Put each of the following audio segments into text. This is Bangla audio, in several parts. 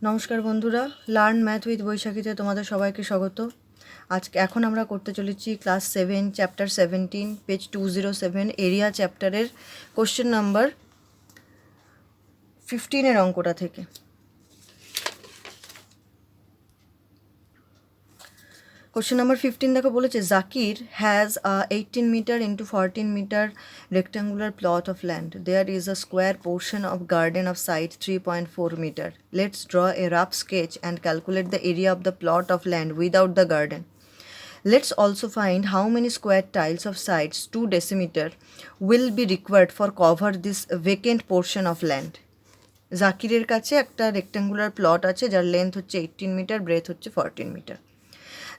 নমস্কার বন্ধুরা, লার্ন ম্যাথ উইথ বৈশাখীতে তোমাদের সবাইকে স্বাগত। এখন আমরা করতে চলেছি ক্লাস 7 চ্যাপ্টার 17 পেজ 207 এরিয়া চ্যাপ্টারের কোশ্চেন নাম্বার 15 অঙ্কটা থেকে। কোশ্চেন নাম্বার 15 দেখো বলেছে, Zakir has a 18 metre into 14 metre rectangular plot of land. There is a square portion of garden of side 3.4 meter. Let's draw a rough sketch and calculate the area of the plot of land without the garden. Let's also find how many square tiles of sides 2 decimeter will be required for cover this vacant portion of land. জাকিরের কাছে একটা রেক্ট্যাঙ্গুলার প্লট আছে যার লেন্থ হচ্ছে 18 মিটার, ব্রেথ হচ্ছে 14 metre.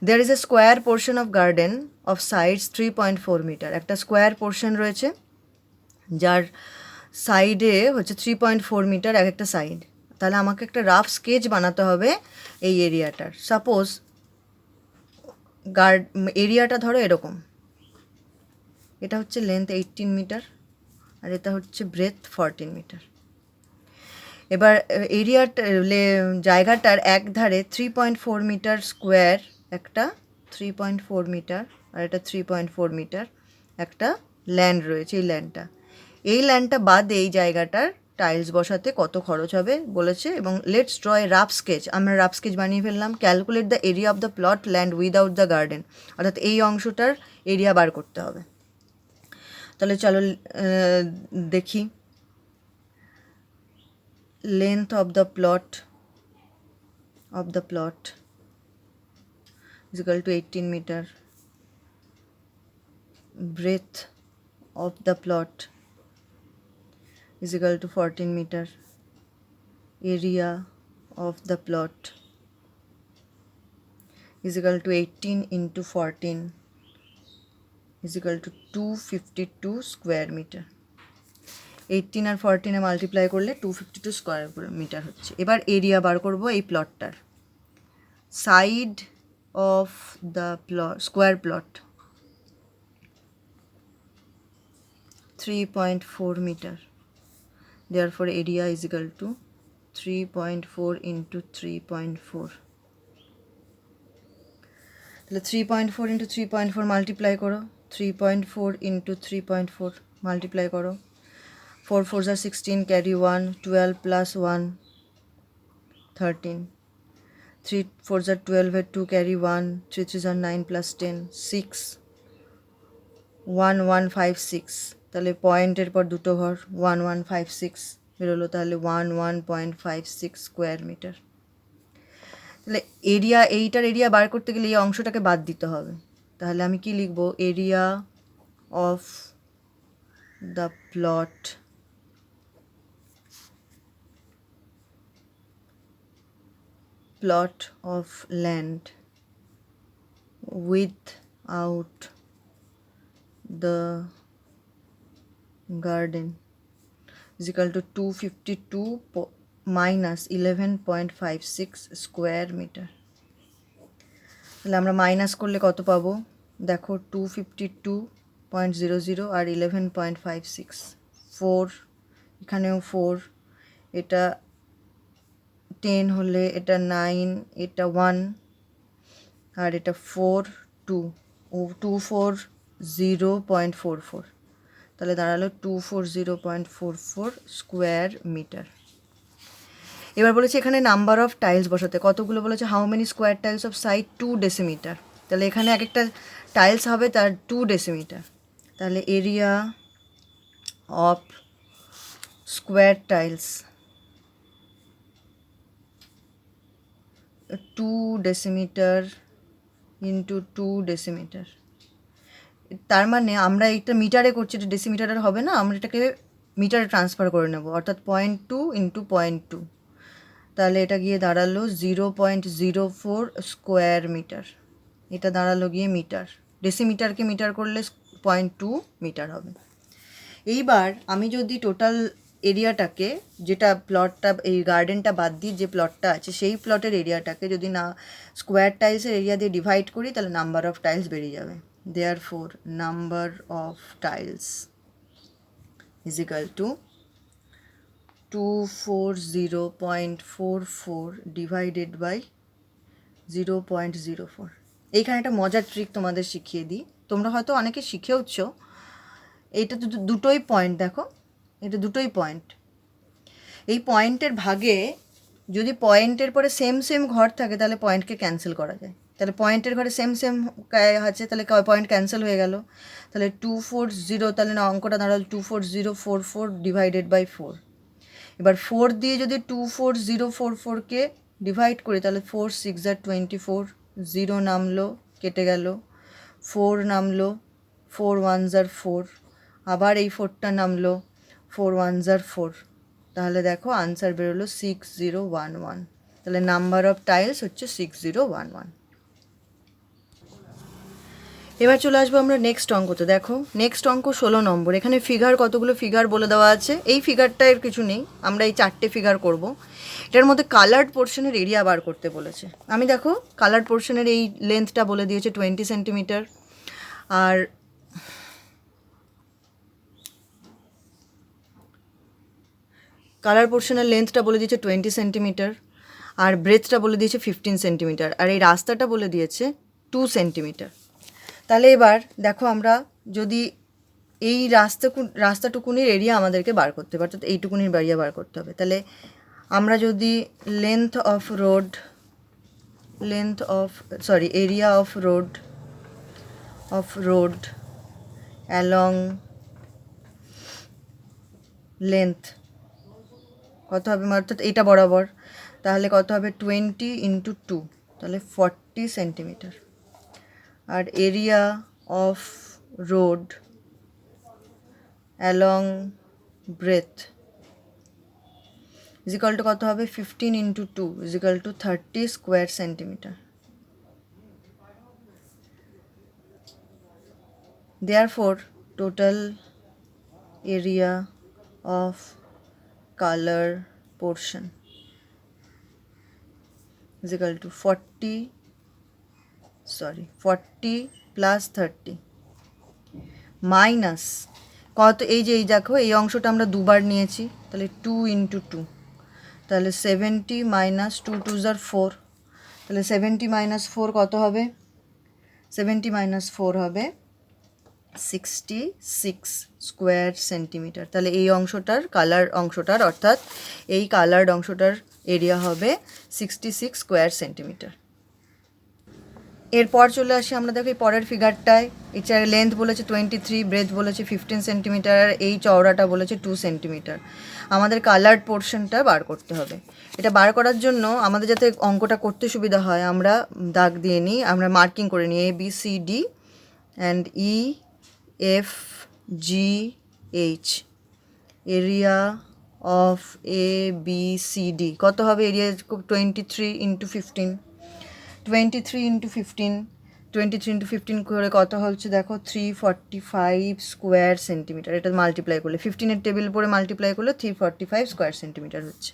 There is a square portion of garden of sides 3.4 metre. একটা স্কোয়ার পোর্শন রয়েছে যার সাইডে হচ্ছে 3.4 মিটার এক একটা সাইড। তাহলে আমাকে একটা রাফ স্কেচ বানাতে হবে এই এরিয়াটার। সাপোজ এরিয়াটা ধরো এরকম, এটা হচ্ছে লেন্থ 18 মিটার আর এটা হচ্ছে ব্রেথ 14 মিটার। এবার জায়গাটার এক ধারে 3.4 মিটার স্কোয়ার একটা 3.4 মিটার আর এটা 3.4 মিটার একটা ল্যান্ড রয়েছে। এই ল্যান্ডটা বাদে এই জায়গাটার টাইলস বসাতে কত খরচ হবে বলেছে, এবং let's draw A rough sketch. আমরা রাফ স্কেচ বানিয়ে ফেললাম। Calculate the area of the plot land without the garden, অর্থাৎ এই অংশটার এরিয়া বার করতে হবে। তাহলে চলো দেখি। Length of the plot is equal to 18 meter. Breadth of the plot is equal to 14 meter. Area of the plot is equal to 18 into 14 is equal to 252 square meter. 18 R 14 multiply করলে 252 স্কোয়ার মিটার হচ্ছে। এবার এরিয়া বার করব এই প্লটটার। Side of the plot, square plot 3.4 metre, therefore area is equal to 3.4 into 3.4। তাহলে 3.4 into 3.4 মাল্টিপ্লাই করো, 3.4 into 3.4 মাল্টিপ্লাই করো। 4 4s are 16, carry 1, 12 plus 1, 13. 3 4s are 12, 2 carry 1, 3 3s are 9 plus 10, 6, 1 1 5 6। তাহলে পয়েন্টের পর দুটো ঘর, 1 1 5 6 বেরোলো, তাহলে 11.56 স্কোয়ার মিটার। তাহলে এইটার এরিয়া বার করতে গেলে এই অংশটাকে বাদ দিতে হবে। তাহলে আমি কি লিখব? Area of the plot of land without the garden is equal to 252 minus 11.56 square metre. তাহলে আমরা মাইনাস করলে কত পাবো? দেখো 252.00 আর 11.56, 4 এখানেও 4, এটা 10 হলে এটা 9, এটা 1 আর এটা 4 2 ও 240.44, তাহলে দাঁড়ালো 240.44 স্কোয়ার মিটার। এবার বলেছে এখানে নাম্বার অফ টাইলস বসাতে, কতগুলো বলেছে? How many square tiles of side 2 decimetre. তাহলে এখানে এক একটা টাইলস হবে তার 2 ডেসিমিটার। তাহলে area of square tiles 2 decimetre into 2 decimetre. তার মানে আমরা এটা মিটারে করছি, এটা ডেসিমিটারের হবে না, আমরা এটাকে মিটারে ট্রান্সফার করে নেব, অর্থাৎ 0.2 ইন্টু 0.2। তাহলে এটা গিয়ে দাঁড়ালো 0.04 স্কোয়ার মিটার। এটা দাঁড়ালো গিয়ে মিটার। ডেসিমিটারকে মিটার করলে 0.2 মিটার হবে। এইবার আমি যদি টোটাল এরিয়াটাকে, যেটা প্লটটা এই গার্ডেনটা বাদ দিয়ে যে প্লটটা আছে সেই প্লটের এরিয়াটাকে যদি না স্কোয়ার টাইলসের এরিয়া দিয়ে ডিভাইড করি, তাহলে নাম্বার অফ টাইলস বেরিয়ে যাবে। Therefore number of tiles is equal to 240.44 divided by 0.04। এইখানে একটা মজার ট্রিক তোমাদের শিখিয়ে দিই, তোমরা হয়তো অনেকে শিখেওছ। এইটা তো দুটোই পয়েন্ট, দেখো এটা দুটোই পয়েন্ট। এই পয়েন্টের ভাগে যদি পয়েন্টের পরে সেম সেম ঘর থাকে তাহলে পয়েন্টকে ক্যান্সেল করা যায়। তাহলে পয়েন্টের ঘরে সেম সেম আছে, তাহলে পয়েন্ট ক্যান্সেল হয়ে গেল। তাহলে 240, তাহলে না অঙ্কটা দাঁড়ালো 24044 ডিভাইডেড বাই 4। এবার 4 দিয়ে যদি 24044কে ডিভাইড করি তাহলে 4 6 আর 24, 0 নামলো কেটে গেল, 4 নামলো, 4 1 আর 4, আবার এই 4টা নামলো, 4 1 আর 4। তাহলে দেখো আনসার বেরোলো 6011। তাহলে নাম্বার অফ টাইলস হচ্ছে 6011। এবার চলে আসবো আমরা নেক্সট অঙ্কতে। দেখো নেক্সট অঙ্ক 16 নম্বর। এখানে ফিগার কতগুলো ফিগার বলে দেওয়া আছে। এই ফিগারটা এর কিছু নেই, আমরা এই 4টে ফিগার করব। এটার মধ্যে কালার্ড পোর্শনের এরিয়া বার করতে বলেছে। আমি দেখো কালার্ড পোর্শনের এই লেন্থটা বলে দিয়েছে 20 সেন্টিমিটার, আর কালার পোর্শনের লেন্থটা বলে দিয়েছে 20 সেন্টিমিটার, আর ব্রেথটা বলে দিয়েছে 15 সেন্টিমিটার, আর এই রাস্তাটা বলে দিয়েছে 2 সেন্টিমিটার। তাহলে এবার দেখো আমরা যদি এই রাস্তাটুকুনির এরিয়া আমাদেরকে বার করতে হবে, অর্থাৎ এইটুকুনির এরিয়া বার করতে হবে। তাহলে আমরা যদি area of road along length কত হবে, অর্থাৎ এটা বরাবর, তাহলে কত হবে 20 × 2, তাহলে 40 সেন্টিমিটার। আর area of road along breadth is equal to কত হবে 15 × 2 is equal to 30 square centimetre. Therefore, total area of color portion is equal to 40 plus 30 minus কত, এই যে এই দেখো এই অংশটা আমরা দুবার নিয়েছি, তাহলে 2 × 2, তাহলে 70 মাইনাস 2 2 are 4, তাহলে 70 মাইনাস 4 কত হবে, 70 মাইনাস 4 হবে 66 স্কোয়ার সেন্টিমিটার। তাহলে এই অংশটার কালার অংশটার, অর্থাৎ এই কালার্ড অংশটার এরিয়া হবে 66 স্কোয়ার সেন্টিমিটার। এরপর চলে আসি আমরা দেখো এই পরের ফিগারটায়। এটার লেন্থ বলেছে 23, ব্রেথ বলেছে 15 সেন্টিমিটার, আর এই চওড়াটা বলেছে 2 সেন্টিমিটার। আমাদের কালার্ড পোর্শনটা বার করতে হবে। এটা বার করার জন্য আমাদের যাতে অঙ্কটা করতে সুবিধা হয় আমরা দাগ দিয়ে নিই, আমরা মার্কিং করে নিই ABCD and EFGH। Area of ABCD কত হবে, এরিয়া 23 × 15, 23 × 15 করে কত হচ্ছে দেখো 345 স্কোয়ার সেন্টিমিটার। এটা মাল্টিপ্লাই করলে 15-এর টেবিল পরে মাল্টিপ্লাই করলে 345 স্কোয়ার সেন্টিমিটার হচ্ছে।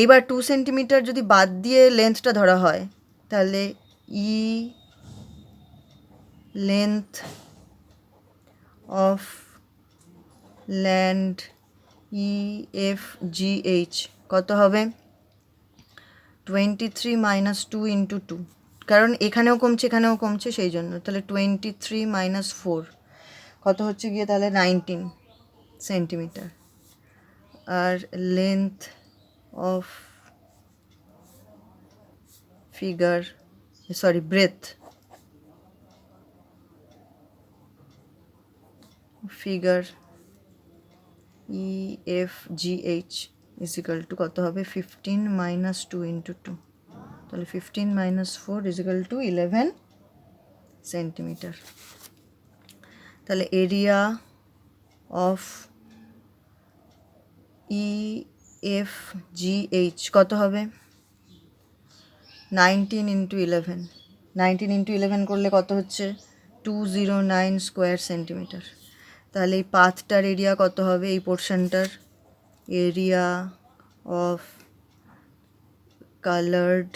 এইবার 2 সেন্টিমিটার যদি বাদ দিয়ে লেন্থটা ধরা হয় তাহলে লেন্থ অফ ল্যান্ড EFGH কত হবে 23 মাইনাস 2 × 2, কারণ এখানেও কমছে এখানেও কমছে সেই জন্য। তাহলে 23 মাইনাস 4 কত হচ্ছে গিয়ে তাহলে 19 সেন্টিমিটার। আর length of breadth figure EFGH is equal to কত হবে 15 মাইনাস 2 × 2, তাহলে 15 minus 4 is equal to 11 centimetre. তাহলে এরিয়া অফ EFGH কত হবে 19 × 11, 19 × 11 করলে কত হচ্ছে 209 স্কোয়ার সেন্টিমিটার। তাহলে এই পাথটার এরিয়া কত হবে, এই পোর্শনটার এরিয়া অফ কালার্ড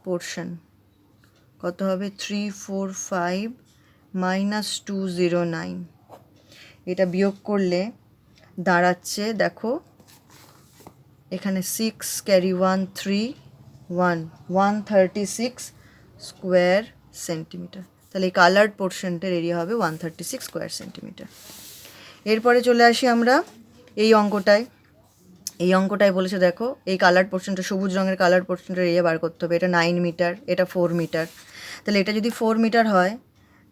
পোর্শন কত হবে 345 মাইনাস 209। এটা বিয়োগ করলে দাঁড়াচ্ছে দেখো এখানে 6 ক্যারি 1 3 1 136 স্কোয়ার সেন্টিমিটার। তাহলে এই কালার্ড পোর্শনটার এরিয়া হবে 136 স্কোয়ার সেন্টিমিটার। এরপরে চলে আসি আমরা এই অঙ্কটায়। এই অঙ্কটায় বলেছে দেখো এই কালার্ড পোর্শনটা, সবুজ রঙের কালার্ড পোর্শনটার এরিয়া বার করতে হবে। এটা 9 মিটার, এটা 4 মিটার। তাহলে এটা যদি 4 মিটার হয়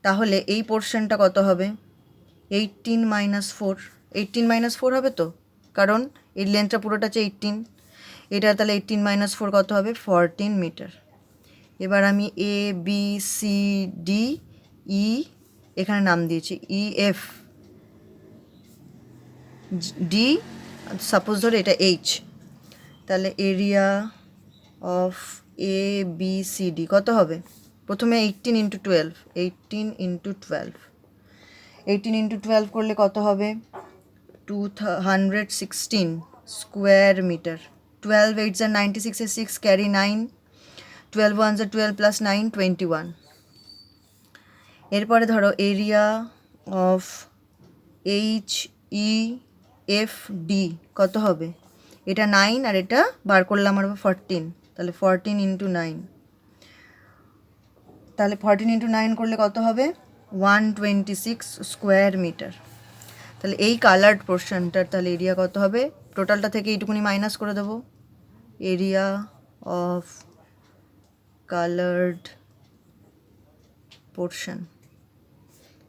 তাহলে এই পোর্শনটা কত হবে? 18 মাইনাস 4, 18 মাইনাস 4 হবে তো, কারণ এই লেন্থটা পুরোটা হচ্ছে 18। এটা তাহলে 18 মাইনাস 4 কত হবে? 14 মিটার। এবার আমি এ বি সি ডি ই এখানে নাম দিয়েছি, ই এফ ডি, সাপোজ ধরে এটা এইচ। তাহলে area of A B C D কত হবে? প্রথমে 18 ইন্টু 12, 18 ইন্টু 12, 18 ইন্টু 12 করলে কত হবে? 216 স্কোয়ার মিটার। 12 8s are 96 এর 6 ক্যারি 9, 12 1s are 12 প্লাস 9 21। এরপরে ধরো area of H E F D কত হবে? এটা 9 আর এটা বার করলাম আমরা 14, তাহলে 14 ইন্টু 9, তাহলে 14 ইন্টু 9 করলে কত হবে? 126 স্কোয়ার মিটার। তাহলে এই কালার্ড পোর্শনটার তাহলে এরিয়া কত হবে? টোটালটা থেকে এইটুকুনি মাইনাস করে দেবো। Area of coloured portion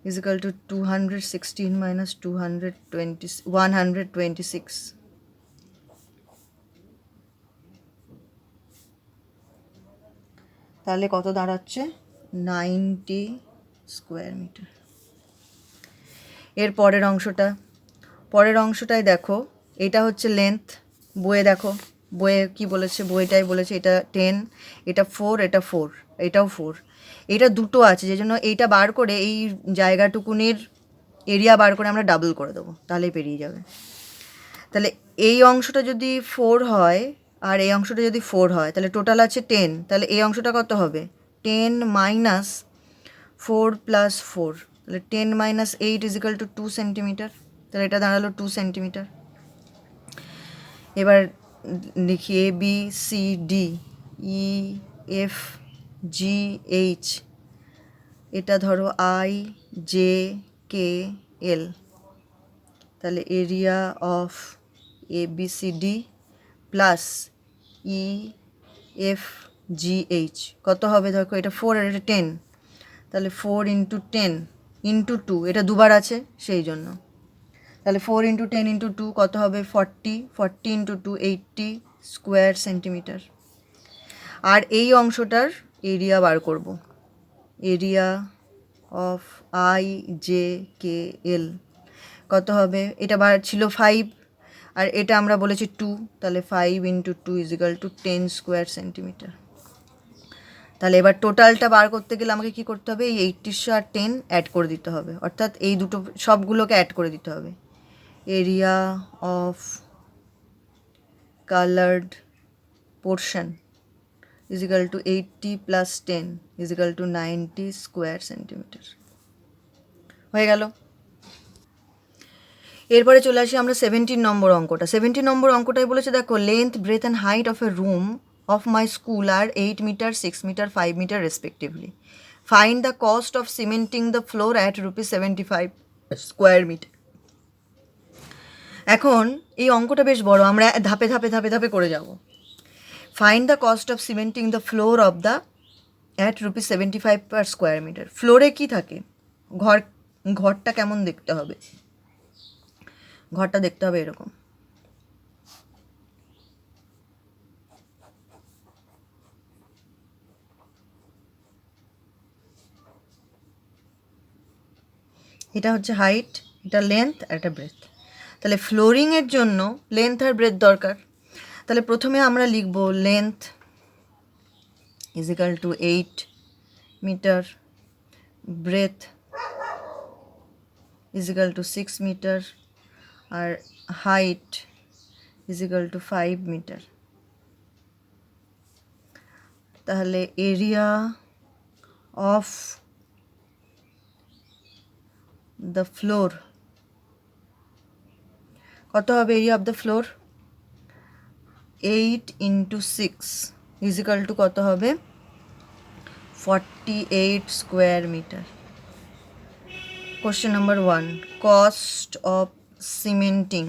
is equal to 216 minus 220 126। তাহলে কত দাঁড়াচ্ছে? 90 স্কোয়ার মিটার। এর পরের অংশটায় দেখো এটা হচ্ছে লেন্থ। বইয়ে দেখো, বইয়ে কি বলেছে? বইটাই বলেছে এটা 10, এটা 4, এটা 4, এটাও 4। এটা দুটো আছে যে জন্য এইটা বার করে এই জায়গাটুকুনির এরিয়া বার করে আমরা ডাবল করে দেবো, তাহলেই পেরিয়ে যাবে। তাহলে এই অংশটা যদি 4 হয় আর এই অংশটা যদি 4 হয় তাহলে টোটাল আছে 10। তাহলে এই অংশটা কত হবে? 10 মাইনাস 4 প্লাস 4, তাহলে 10 minus 8 is equal to 2 centimetre. তাহলে এটা দাঁড়ালো 2 সেন্টিমিটার। এবার লিখি A B C D E F G H, এটা ধরো আই জে কে এল। তাহলে area of A B C D plus E F G H কত হবে? দেখো এটা 4 আর এটা 10, তাহলে 4 ইন্টু 10 ইন্টু 2, এটা দুবার আছে সেই জন্য। তাহলে 4 ইন্টু 10 ইন্টু 2 কত হবে? 40, 40 ইন্টু 2 80 স্কোয়ার সেন্টিমিটার। আর এই অংশটার এরিয়া বার করব। Area of I J K L কত হবে? এটা বার ছিল 5 আর এটা আমরা বলেছি 2, তাহলে 5 into 2 is equal two 10 square centimetre. তাহলে এবার টোটালটা বার করতে গেলে আমাকে কী করতে হবে? এই 80 আর 10 অ্যাড করে দিতে হবে, অর্থাৎ এই দুটো সবগুলোকে অ্যাড করে দিতে হবে। Area of coloured portion is equal two 80 plus 10 is equal two 90 square centimetre. হয়ে গেল। এরপরে চলে আসি আমরা 17 নম্বর অঙ্কটা। 17 নম্বর অঙ্কটাই বলেছে দেখো length breadth and height of A room of my school are 8 meter, 6 meter, 5 meter respectively. Find the cost of cementing the floor at rupees 75 square meter. এখন এই অঙ্কটা বেশ বড়, আমরা ধাপে ধাপে ধাপে ধাপে করে যাব। Find the cost of cementing the floor of the at rupees 75 per square metre. ফ্লোরে কী থাকে? ঘরটা কেমন দেখতে হবে? ঘরটা দেখতে হবে এরকম। এটা হচ্ছে হাইট, এটা লেন্থ আর এটা ব্রেথ। তাহলে ফ্লোরিংয়ের জন্য লেন্থ আর ব্রেথ দরকার। তাহলে প্রথমে আমরা লিখব length is equal to 8 metre, breadth is equal to 6 metre, আর height is equal to 5 metre. তাহলে এরিয়া অফ দ্য ফ্লোর কত হবে area of the floor? 8 into 6 is equal to কত হবে? 48 square meter. Question number 1. Cost of cementing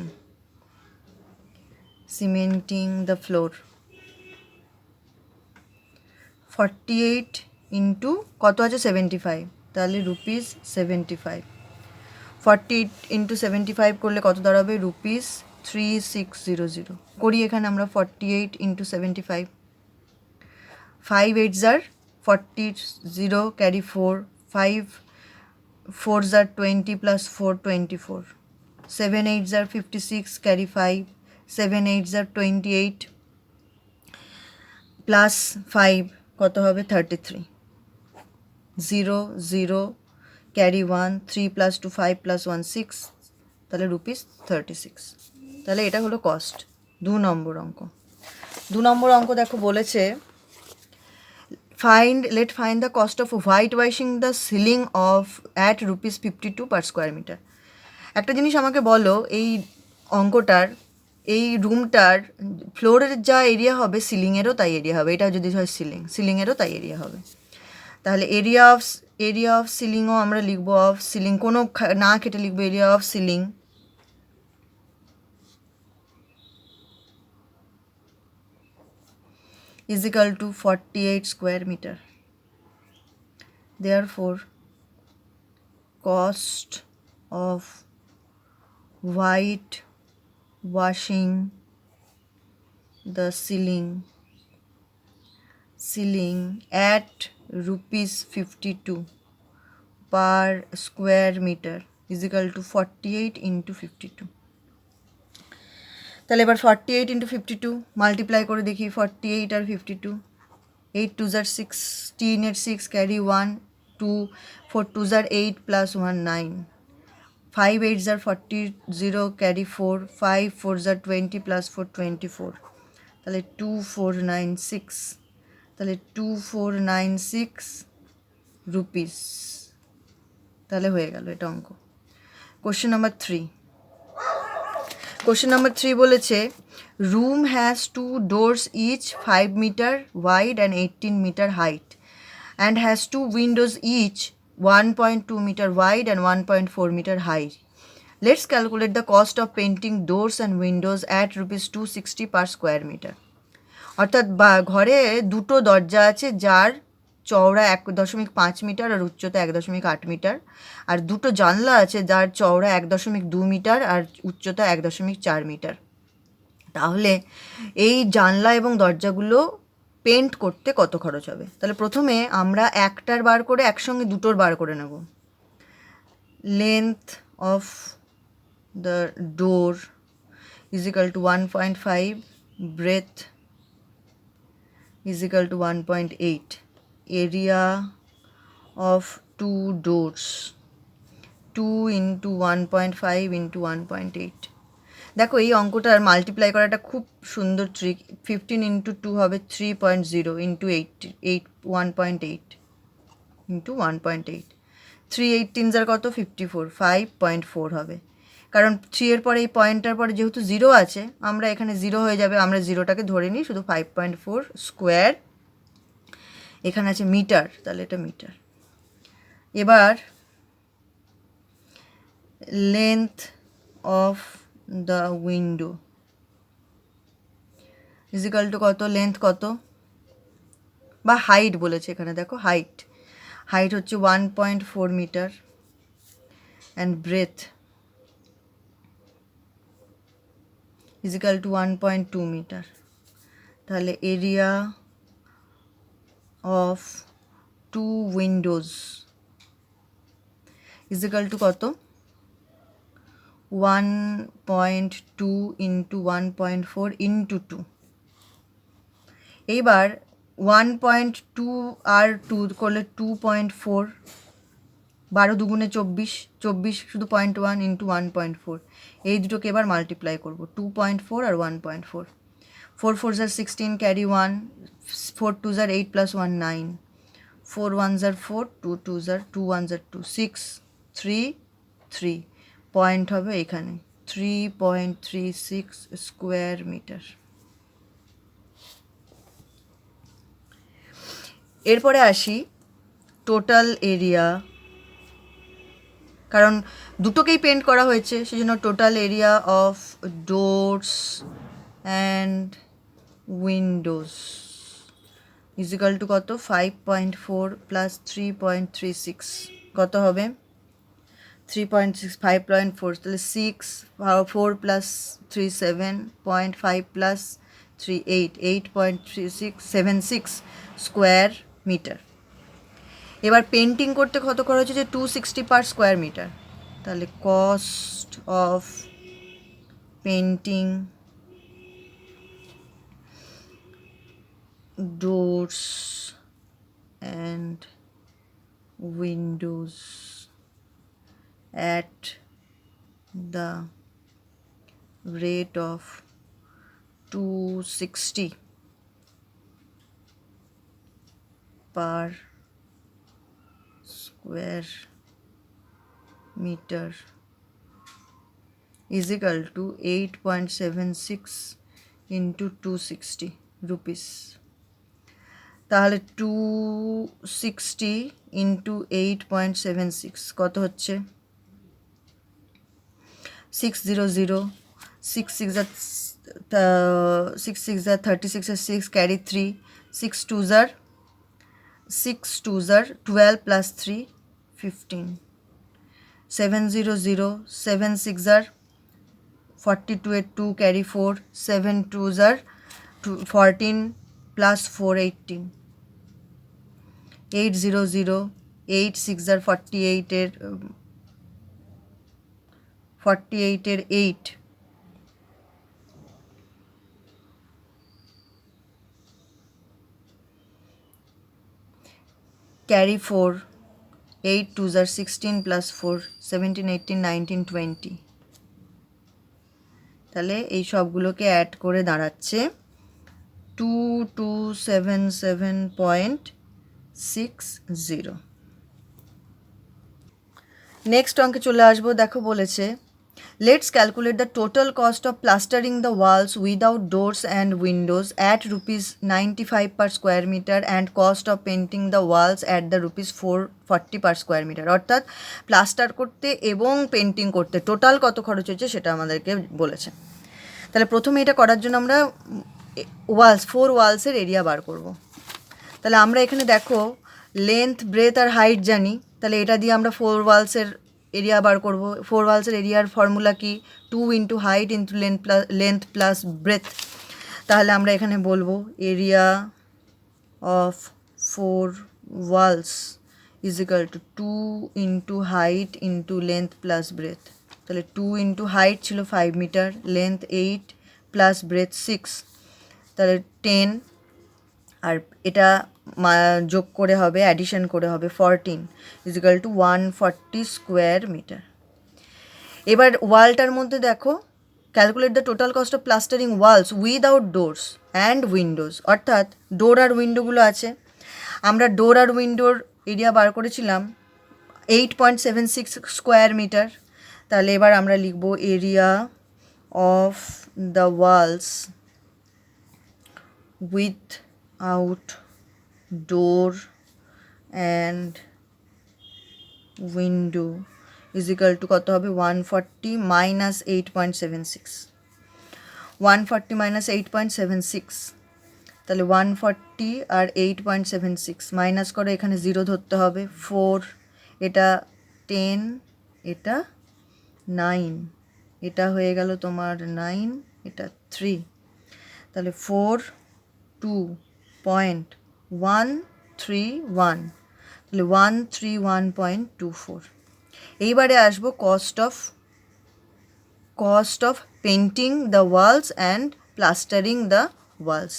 the floor. 48 into কত আছে? 75, তাহলে রুপিস 75। 48 into 75 করলে কত দাঁড়াবে? রুপিস 3600। করি এখানে আমরা 48 into 75। 5 8s are 40, 0 carry 4, 5 4s are 20 plus 4 24, 7 8s are 56 carry 5, 7 8s are 28 plus 5 কত হবে? 33, 0 0 carry 1, 3 plus 2 5 plus 1 6, তাহলে রুপিস 36। তাহলে এটা হলো কস্ট। 2 নম্বর অঙ্ক। 2 নম্বর অঙ্ক দেখো বলেছে let find the cost of whitewashing the ceiling of at rupees 52 per square meter. একটা জিনিস আমাকে বলো, এই অঙ্কটার এই রুমটার ফ্লোরের যা এরিয়া হবে সিলিংয়েরও তাই এরিয়া হবে। এটা যদি হয় সিলিংয়েরও তাই এরিয়া হবে। তাহলে এরিয়া অফ সিলিংও আমরা লিখবো অফ সিলিং, কোনো না কেটে লিখবো area of ceiling is equal to 48 square meter. Therefore, cost of whitewashing the ceiling at rupees 52 per square meter is equal to 48 into 52. তাহলে এবার 48 into 52 মাল্টিপ্লাই করে দেখি 48 আর 52, 8 2s are 16 এর 6 carry 1 2, 4 2s are 8 plus 1 9, 5 8s are 40, 0 carry 4, 5 4s are 20 plus 4 24, তাহলে 2496, তাহলে 2496 রুপিস। তাহলে হয়ে গেল এটা অঙ্ক। কোশ্চেন নাম্বার 3 বলেছে room has 2 doors each 5 meter wide and 18 meter height and has 2 windows each 1.2 meter wide and 1.4 meter high. Let's calculate the cost of painting doors and windows at rupees 260 per square meter. অর্থাৎ ঘরে দুটো দরজা আছে যার চওড়া 1.5 মিটার আর উচ্চতা 1.8 মিটার, আর দুটো জানলা আছে যার চওড়া 1.2 মিটার আর উচ্চতা 1.4 মিটার। তাহলে এই জানলা এবং দরজাগুলো পেন্ট করতে কত খরচ হবে? তাহলে প্রথমে আমরা একটার বার করে একসঙ্গে দুটোর বার করে নেব। Length of the door is equal to 1.5, breadth is equal to 1.8, area of 2 doors 2 into 1.5 into 1.8। দেখো এই অঙ্কটার মাল্টিপ্লাই করাটা খুব সুন্দর ট্রিক। 15 into 2 হবে 3.0 into 1.8 into 1.8, 3 18s are কত? 54, 5.4 হবে। কারণ 3 এর পরে এই পয়েন্টটার পরে যেহেতু 0 আছে, আমরা এখানে 0 হয়ে যাবে, আমরা 0টাকে ধরে নিই, শুধু 5.4 স্কোয়ার, এখানে আছে মিটার, তাহলে এটা মিটার। এবার length of the window is equal to কত? লেন্থ কত বা হাইট বলেছে এখানে, দেখো হাইট হচ্ছে 1.4 metre and breadth is equal to 1.2 meter. তাহলে area of 2 windows is equal to কত? 1.2 into 1.4 into 2। এইবার 1.2 আর 2 করলে 2.4, 12 দুগুণে 24 শুধু 0.1 into 1.4, এই দুটোকে এবার মাল্টিপ্লাই করবো, 2.4 আর 1.4, 4 4s are 16 carry 1, 4 2s are 8 plus 1 9, 4 1s are 4, 2 2s are 2 1s are 2, 6 3 3, point হবে এখানে 3.36 স্কোয়ার মিটার। এরপরে আসি টোটাল এরিয়া, কারণ দুটোকেই পেন্ট করা হয়েছে সেজন্য total area of doors and windows is equal to কত 5.4 প্লাস 3.36 কত হবে 3.6 5.4 তাহলে 6 4 প্লাস 3 7.5 প্লাস 3 8 8.3676 স্কোয়ার মিটার। এবার পেন্টিং করতে কত খরচ হচ্ছে 260 পার স্কোয়ার মিটার। তাহলে cost of painting doors and windows at the rate of 260 per square meter is equal to 8.76 into 260 rupees। তাহলে 260 ইন্টু 8.76 কত হচ্ছে 600 6 6 36 6 ক্যারি 3 6 2 12 plus 3 15 700 7 6 42 2 carry 4 7 2 14 plus 4 18 800 8 6 48 এর 8 carry 4 8 2 16 plus 4 17 18 19 20 তাহলে এই সবগুলোকে অ্যাড করে দাঁড়াচ্ছে 2277.60। নেক্সট অঙ্কে চলে আসবো। দেখো বলেছে let's calculate the total cost of plastering the walls without doors and windows at ₹95 per square metre and cost of painting the walls at the ₹440 per square metre. অর্থাৎ প্লাস্টার করতে এবং পেন্টিং করতে টোটাল কত খরচ হচ্ছে সেটা আমাদেরকে বলেছে। তাহলে প্রথমে এটা করার জন্য আমরা ফোর ওয়ালসের এরিয়া বার করব। তাহলে আমরা এখানে দেখো লেন্থ ব্রেথ আর হাইট জানি, তাহলে এটা দিয়ে আমরা ফোর ওয়ালসের এরিয়া বার করব। ফোর ওয়ালসের এরিয়ার ফর্মুলা কি 2 into height into length plus breadth. তাহলে আমরা এখানে বলবো area of four walls is equal to 2 into height into length plus breadth. তাহলে 2 ইন্টু হাইট ছিল 5 মিটার, লেন্থ 8 প্লাস ব্রেথ 6, তাহলে 10, আর এটা যোগ করে হবে অ্যাডিশন করে হবে 14 ইজিক্যাল টু 140 স্কোয়ার মিটার। এবার ওয়ালটার মধ্যে দেখো calculate the total cost of plastering walls without doors and windows, অর্থাৎ ডোর আর উইন্ডোগুলো আছে। আমরা ডোর আর উইন্ডোর এরিয়া বার করেছিলাম 8.76 স্কোয়ার মিটার। তাহলে এবার আমরা লিখব area of the walls without door and window is equal to কত হবে 140 minus 8.76 140 minus 8.76, তাহলে 140 আর 8.76 মাইনাস করে এখানে 0 ধরতে হবে, 4, এটা 10, এটা 9, এটা হয়ে গেল তোমার 9, এটা 3, তাহলে 42.131, তাহলে 131.24। এইবারে আসবো cost of painting the walls and plastering the walls.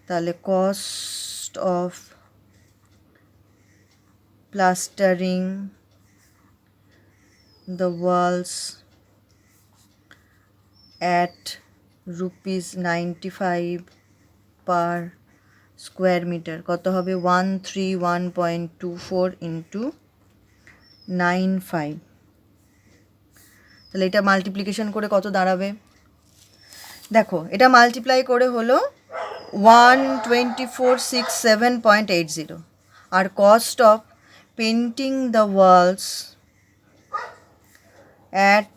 তাহলে cost of plastering the walls at ₹95 per square metre কত হবে 131.24 ইন্টু 95, তাহলে এটা মাল্টিপ্লিকেশন করে কত দাঁড়াবে? দেখো এটা মাল্টিপ্লাই করে হলো 124,607.80 আর cost of painting the walls at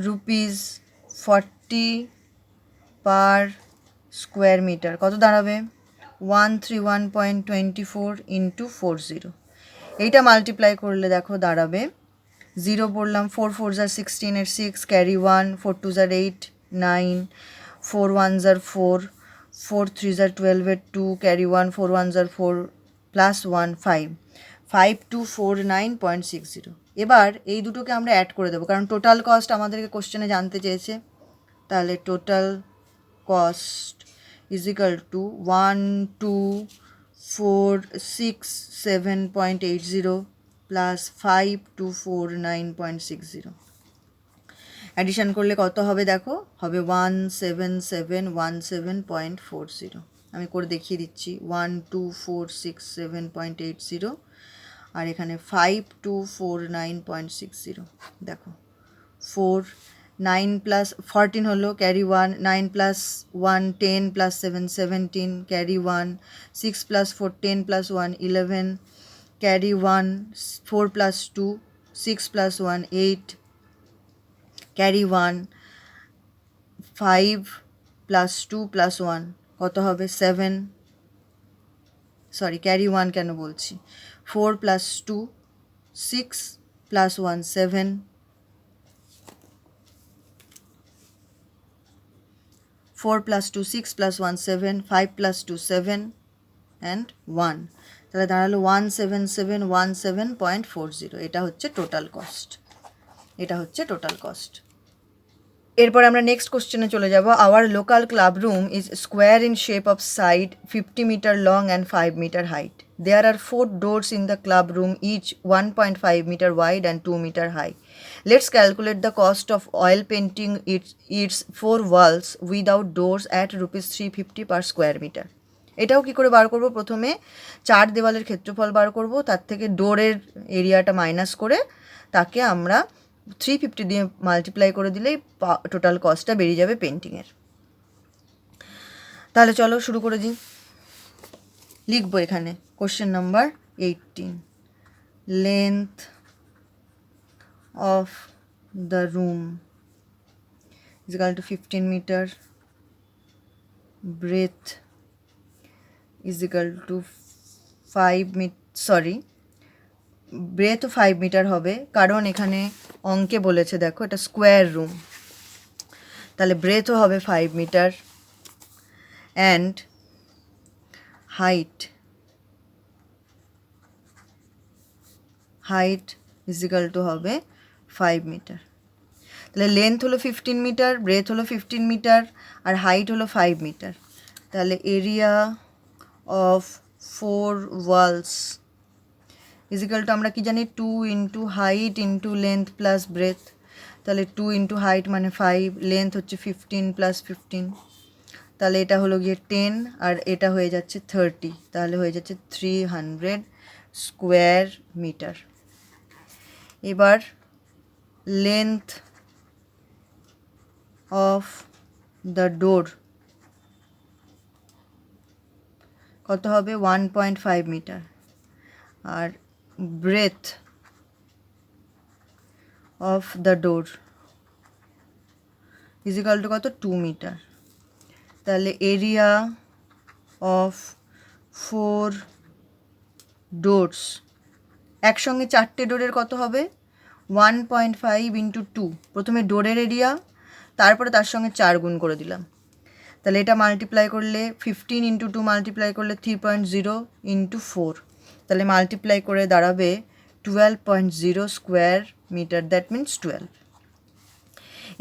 ₹40 per square metre কত দাঁড়াবে? 131.24 ইন্টু 40। এইটা মাল্টিপ্লাই করলে দেখো দাঁড়াবে 0 বললাম, 4 4 * 16 এর 6, ক্যারি 1, 4 2 * 8 9, 4 1 * 4, 4 3 * 12 এর 2, ক্যারি 1, 4 1 * 4 প্লাস 1 5, 5249.60। এবার এই দুটোকে আমরা অ্যাড করে দেবো কারণ টোটাল কস্ট আমাদেরকে কোশ্চেনে জানতে চেয়েছে। তাহলে total cost is equal to 12467.80 plus 5249.60 addition করলে কত হবে দেখো, হবে 17717.40। আমি করে দেখিয়ে দিচ্ছি 12467.80 আর এখানে 5249.60। দেখো 4 9 plus 14 হলো, carry 1, 9 plus 1 10 plus 7 17, carry 1, 6 plus 4 10 plus 1 11, carry 1, 4 plus 2 6 plus 1 8, carry 1, 5 plus 2 plus 1 কত হবে 7, সরি ক্যারি 1 কেন বলছি, 4 plus 2 6 plus 1 7, 4 plus 2 6 plus 1 7, 5 plus 2 7 and 1, তাহলে দাঁড়ালো 17717.40। এটা হচ্ছে টোটাল কস্ট, এটা হচ্ছে টোটাল কস্ট। এরপর আমরা নেক্সট কোশ্চেনে চলে যাব। Hour local club room is square in shape of side 50 meter long and 5 meter height. There are 4 doors in the club room, each 1.5 meter wide and 2 meter high. Let's calculate the cost of oil painting its 4 walls without doors at ₹350 per square meter. এটাও কি করে বার করব? প্রথমে 4 দেওয়ালের ক্ষেত্রফল বার করব, তার থেকে ডোরের এরিয়াটা মাইনাস করে তাকে আমরা 350 দিয়ে মাল্টিপ্লাই করে দিলেই টোটাল কস্টটা বেরিয়ে যাবে পেন্টিংয়ের। তাহলে চলো শুরু করে দিই। লিখবো এখানে question number 18, length of the room is equal to 15 meter, breath is equal to 5 metre, sorry ব্রেথও 5 মিটার হবে কারণ এখানে অঙ্কে বলেছে দেখো এটা স্কোয়ার রুম, তাহলে ব্রেথও হবে 5 metre and height is equal to হবে 5 মিটার। তাহলে লেন্থ হলো 15 মিটার, ব্রেথ হলো 15 মিটার আর হাইট হলো 5 মিটার। তাহলে area of 4 walls is equal to আমরা কি জানি 2 into height into length plus breadth. তাহলে 2 ইন্টু হাইট মানে 5, লেন্থ হচ্ছে 15 প্লাস 15, তাহলে এটা হলো গিয়ে 10 আর এটা হয়ে যাচ্ছে 30, তাহলে হয়ে যাচ্ছে 300 স্কোয়ার মিটার। এবার লেন্থ অফ দ্য ডোর কত হবে 1.5 মিটার আর breadth of the door is equal to কত 2 মিটার। তাহলে এরিয়া অফ 4 ডোরস, একসঙ্গে 4টে ডোরের কত হবে 1.5 ইন্টু 2, প্রথমে ডোরের এরিয়া তারপরে তার সঙ্গে 4 গুণ করে দিলাম। তাহলে এটা মাল্টিপ্লাই করলে 15 ইন্টু 2 মাল্টিপ্লাই করলে 3.0 ইন্টু 4, তাহলে মাল্টিপ্লাই করে দাঁড়াবে 12.0 স্কোয়ার মিটার, দ্যাট মিনস 12।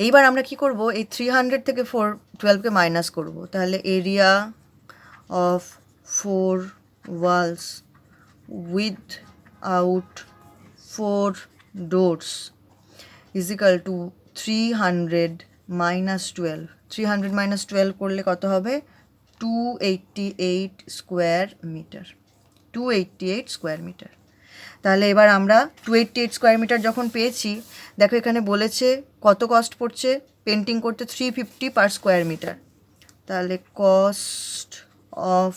এইবার আমরা কি করব, এই 300 থেকে 12কে মাইনাস করব, তাহলে area of 4 walls without 4 doors is equal to 300 minus 12, 300 minus 12 করলে কত হবে 288 স্কোয়ার মিটার, 288 স্কোয়ার মিটার। তাহলে এবার আমরা 288 স্কোয়ার মিটার যখন পেয়েছি, দেখো এখানে বলেছে কত কস্ট পড়ছে পেন্টিং করতে, 350 পার স্কোয়ার মিটার। তাহলে cost of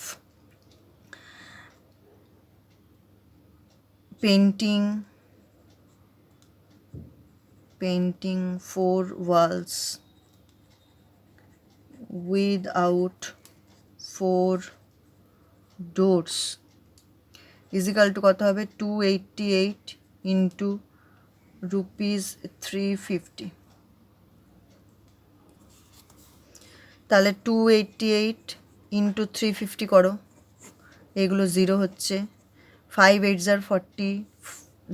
painting 4 walls without 4 doors is equal to কত হবে, 288 ইন্টু রুপিস 350। তাহলে 288 ইন্টু 350 করো, এগুলো 0 হচ্ছে, 5 8 are 40,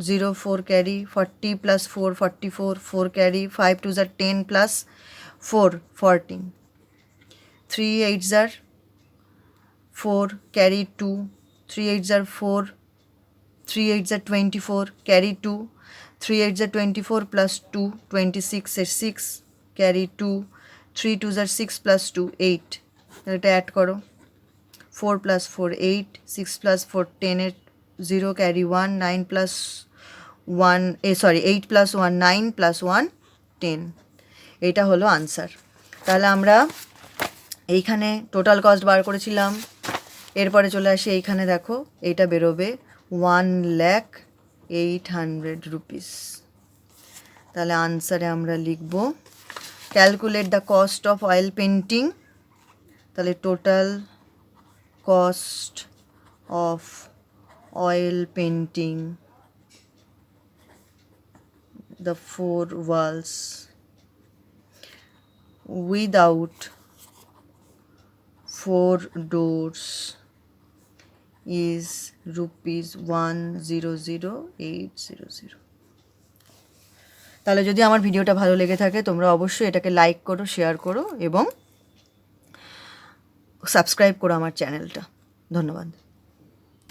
0 4 carry, 40 plus 4 44, 4 carry, 5 2 are 10 plus 4 14, 3 8 are 4 carry 2, 3 8 are 4, 3 8 are 24 carry 2, 3 8 are 24 plus 2 26 is 6 carry 2, 3 2 are 6 plus 2 8, এটা অ্যাড করো, 4 plus 4 8, 6 plus 4 10 এর 0 ক্যারি 1, 9 plus 1 8 plus 1 9 plus 1 10, এটা হলো আনসার। তাহলে আমরা এইখানে টোটাল কস্ট বার করেছিলাম, এরপরে চলে আসি এইখানে, দেখো এইটা বেরোবে 1,08,000 রুপিস। তাহলে আনসারে আমরা লিখব calculate the cost of oil painting, তাহলে total cost of oil painting the 4 walls without 4 doors is rupees 1,00,800। তাহলে যদি আমার ভিডিওটা ভালো লেগে থাকে তোমরা অবশ্যই এটাকে লাইক করো, শেয়ার করো এবং সাবস্ক্রাইব করো আমার চ্যানেলটা। ধন্যবাদ।